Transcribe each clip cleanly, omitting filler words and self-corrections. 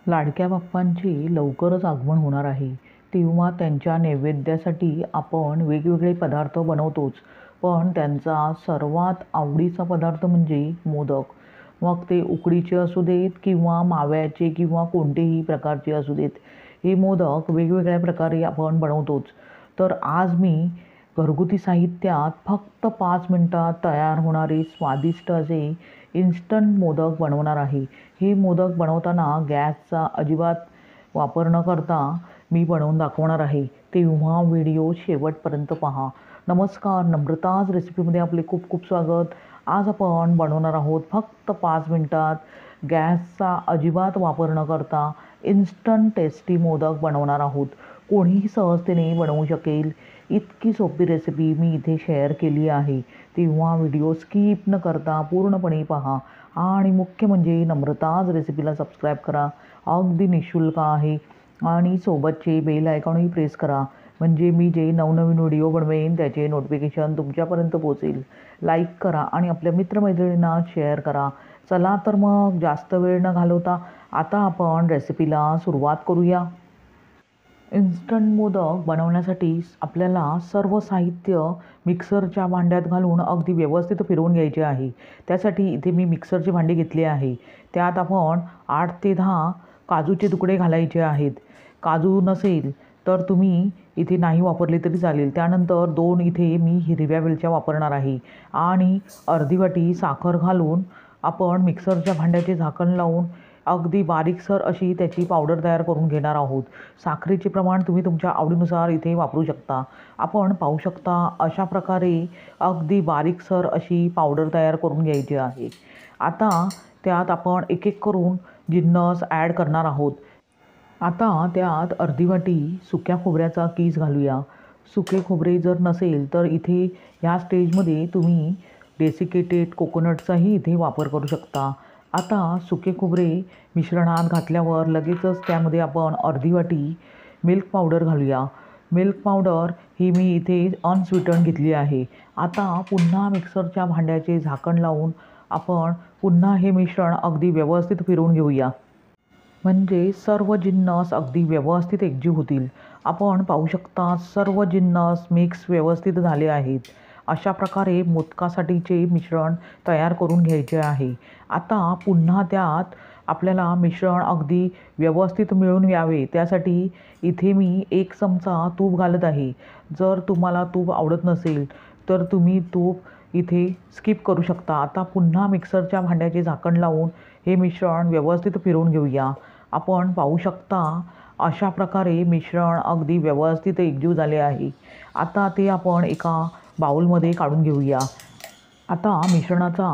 लाडक्या बाप्पांचे लवकरच आगमन होणार आहे, तेव्हा त्यांच्या नैवेद्यासाठी आपण वेगवेगळे पदार्थ बनवतोच. पण त्यांचा सर्वात आवडीचा पदार्थ म्हणजे मोदक. मग ते उकडीचे असू देत किंवा माव्याचे किंवा कोणतेही प्रकारचे असू देत. हे मोदक वेगवेगळ्या प्रकारे आपण बनवतोच. तर आज मी घरगुती साहित्यात फक्त 5 मिनिटात तयार होणारे स्वादिष्ट असे इन्स्टंट मोदक बनवणार आहे. हे मोदक बनवताना गॅसचा अजिबात वापर न करता मी बनवून दाखवणार आहे. तेव्हा व्हिडिओ शेवटपर्यंत पहा. नमस्कार, नम्रताज रेसिपीमध्ये आपले खूप खूप स्वागत. आज आपण बनवणार आहोत फक्त 5 मिनिटात गॅसचा अजिबात वापर न करता इन्स्टंट टेस्टी मोदक बनवणार आहोत. कोणीही सहजतेने बनवू शकेल इतकी सोपी रेसिपी मी इथे शेअर केली आहे. तेव्हा व्हिडिओ स्किप न करता पूर्णपणे पहा आणि मुख्य म्हणजे नम्रताज रेसिपीला सबस्क्राईब करा. अगदी निःशुल्क आहे आणि सोबतचे बेल आयकॉनही प्रेस करा, म्हणजे मी जे नवनवीन व्हिडिओ बनवेन त्याचे नोटिफिकेशन तुमच्यापर्यंत पोहोचेल. लाईक करा आणि आपल्या मित्रमैत्रिणींना शेअर करा. चला तर मग जास्त वेळ न घालवता आता आपण रेसिपीला सुरुवात करूया. इन्स्टंट मोदक बनवण्यासाठी आपल्याला सर्व साहित्य मिक्सरच्या भांड्यात घालून अगदी व्यवस्थित फिरवून घ्यायचे आहे. त्यासाठी इथे मी मिक्सरचे भांडे घेतले आहे. त्यात आपण 8 ते 10 काजूचे तुकडे घालायचे आहेत. काजू नसेल तर तुम्ही इथे नाही वापरले तरी चालेल. त्यानंतर 2 इथे मी हिरव्या वेलच्या वापरणार आहे आणि अर्धी वाटी साखर घालून आपण मिक्सरच्या भांड्याचे झाकण लावून अगदी बारीकसर अशी त्याची पावडर तयार करून घेणार आहोत. साखरेचे प्रमाण तुम्ही तुमच्या आवडीनुसार इथे वापरू शकता. आपण पाहू शकता अशा प्रकारे अगदी बारीकसर अशी पावडर तयार करून घ्यायची आहे. आता त्यात आपण एक एक करून जिन्नस ॲड करणार आहोत. आता त्यात अर्धी वाटी सुक्या खोबऱ्याचा कीस घालूया. सुके खोबरे जर नसेल तर इथे ह्या स्टेजमध्ये तुम्ही डेसिकेटेड कोकोनटचाही इथे वापर करू शकता. आता सुके खोबरे मिश्रणात घातल्यावर लगेचच त्यामध्ये आपण अर्धी वाटी मिल्क पावडर घालूया. मिल्क पावडर ही मी इथे अनस्वीटन घेतली आहे. आता पुन्हा मिक्सरच्या भांड्याचे झाकण लावून आपण पुन्हा हे मिश्रण अगदी व्यवस्थित फिरवून घेऊया, म्हणजे सर्व जिन्नस अगदी व्यवस्थित एकजीव होतील. आपण पाहू शकता सर्व जिन्नस मिक्स व्यवस्थित झाले आहेत. अशा प्रकारे मोदकासाठीचे मिश्रण तयार करून घ्यायचे आहे. आता पुन्हा त्यात आपल्याला मिश्रण अगदी व्यवस्थित मिळून यावे त्यासाठी इथे मी 1 चमचा तूप घालत आहे. जर तुम्हाला तूप आवडत नसेल तर तुम्ही तूप इथे स्किप करू शकता. आता पुन्हा मिक्सरच्या भांड्याचे झाकण लावून हे मिश्रण व्यवस्थित फिरवून घेऊया. आपण पाहू शकता अशा प्रकारे मिश्रण अगदी व्यवस्थित एकजीव झाले आहे. आता ते आपण एका बाउलमध्ये काढून घेऊया. आता मिश्रणाचा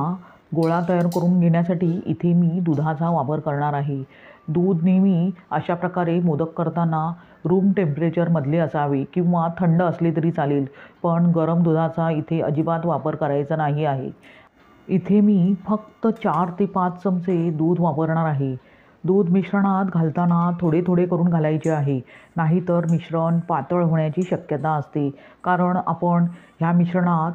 गोळा तयार करून घेण्यासाठी इथे मी दुधाचा वापर करणार आहे. दूध नेहमी अशा प्रकारे मोदक करताना रूम टेम्परेचरमधले असावे किंवा थंड असले तरी चालेल, पण गरम दुधाचा इथे अजिबात वापर करायचा नाही आहे. इथे मी फक्त 4 ते 5 चमचे दूध वापरणार आहे. दूध मिश्रणात घालताना थोडे थोडे करून घालायचे आहे, नाहीतर मिश्रण पातळ होण्याची शक्यता असते. कारण आपण ह्या मिश्रणात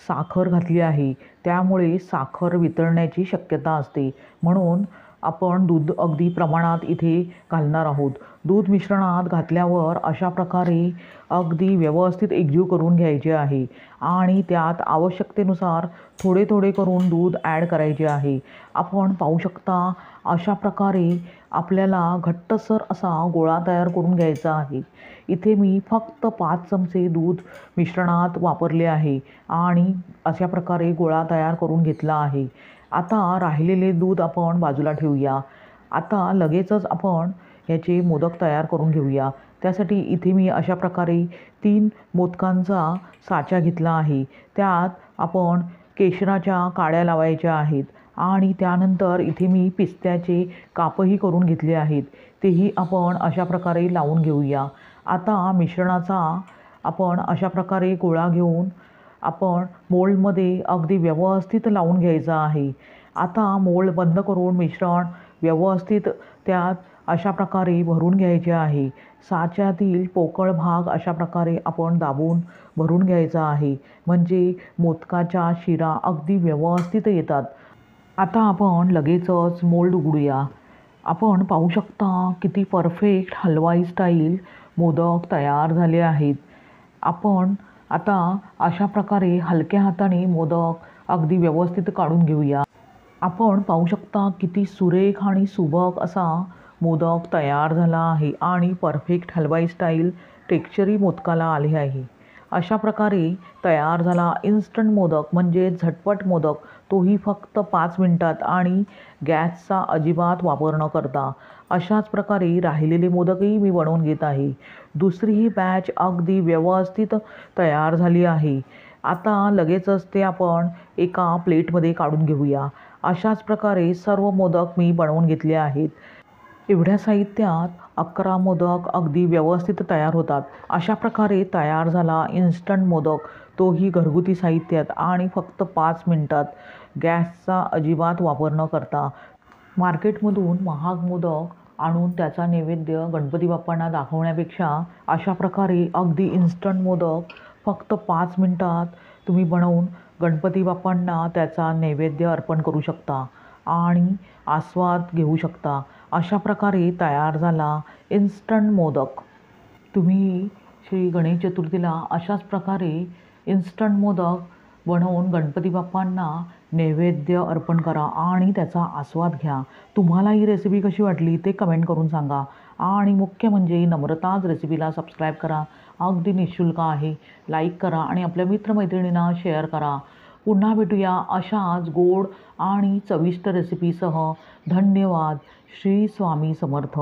साखर घातली आहे, त्यामुळे साखर वितळण्याची शक्यता असते. म्हणून आपण दूध अगदी प्रमाणात इथे घालणार आहोत. दूध मिश्रणात घातल्यावर अशा प्रकारे अगदी व्यवस्थित एकजीव करून घ्यायचे आहे आणि त्यात आवश्यकतेनुसार थोडे थोडे करून दूध ॲड करायचे आहे. आपण पाहू शकता अशा प्रकारे आपल्याला घट्टसर असा गोळा तयार करून घ्यायचा आहे. इथे मी फक्त 5 चमचे दूध मिश्रणात वापरले आहे आणि अशा प्रकारे गोळा तयार करून घेतला आहे. आता राहिलेले दूध आपण बाजूला ठेवूया. आता लगेचच आपण ह्याचे मोदक तयार करून घेऊया. त्यासाठी इथे मी अशा प्रकारे 3 मोदकांचा साचा घेतला आहे. त्यात आपण केशराच्या काड्या लावायच्या आहेत आणि त्यानंतर इथे मी पिस्त्याचे कापही करून घेतले आहेत, तेही आपण अशा प्रकारे लावून घेऊया. आता मिश्रणाचा आपण अशा प्रकारे गोळा घेऊन आपण मोल्डमध्ये अगदी व्यवस्थित लावून घ्यायचा आहे. आता मोल्ड बंद करून मिश्रण व्यवस्थित त्यात अशा प्रकारे भरून घ्यायचे आहे. साच्यातील पोकळ भाग अशा प्रकारे आपण दाबून भरून घ्यायचा आहे, म्हणजे मोदकाच्या शिरा अगदी व्यवस्थित येतात. आता आपण लगेचच मोल्ड उघडूया. आपण पाहू शकता किती परफेक्ट हलवाई स्टाईल मोदक तयार झाले आहेत. आपण आता अशा प्रकारे हलक्या हाताने मोदक अगदी व्यवस्थित काढून घेऊया. आपण पाहू शकता किती सुरेख आणि सुबक असा मोदक तयार झाला आहे आणि परफेक्ट हलवाई स्टाईल टेक्स्चरही मोदकाला आले आहे. अशा प्रकारे तयार झाला इन्स्टंट मोदक म्हणजे झटपट मोदक, तोही फक्त 5 मिनिटात आणि गॅसचा अजिबात वापर न करता. अशाच प्रकारे राहिलेले मोदकही मी बनवून घेत आहे. दुसरीही बॅच अगदी व्यवस्थित तयार झाली आहे. आता लगेचच ते आपण एका प्लेटमध्ये काढून घेऊया. अशाच प्रकारे सर्व मोदक मी बनवून घेतले आहेत. एवढ्या साहित्यात 11 मोदक अगदी व्यवस्थित तयार होतात. अशा प्रकारे तयार झाला इन्स्टंट मोदक, तोही घरगुती साहित्यात आणि फक्त 5 मिनिटात, गॅसचा अजिबात वापर न करता. मार्केटमधून महाग मोदक आणून त्याचा नैवेद्य गणपती बाप्पांना दाखवण्यापेक्षा अशा प्रकारे अगदी इन्स्टंट मोदक फक्त 5 मिनिटात तुम्ही बनवून गणपती बाप्पांना त्याचा नैवेद्य अर्पण करू शकता आणि आस्वाद घेऊ शकता. अशा प्रकारे तयार झाला इन्स्टंट मोदक. तुम्ही श्री गणेश चतुर्थीला अशाच प्रकारे इन्स्टंट मोदक बनवून गणपती बाप्पांना नैवेद्य अर्पण करा आणि त्याचा आस्वाद घ्या. तुम्हाला ही रेसिपी कशी वाटली ते कमेंट करून सांगा. आणि मुख्य म्हणजे नम्रताज रेसिपीला सबस्क्राईब करा. अगदी निःशुल्क आहे. लाईक करा आणि आपल्या मित्रमैत्रिणींना शेअर करा. पुन्हा भेटूया अशाच गोड आणि चविष्ट रेसिपीसह. धन्यवाद. श्री स्वामी समर्थ.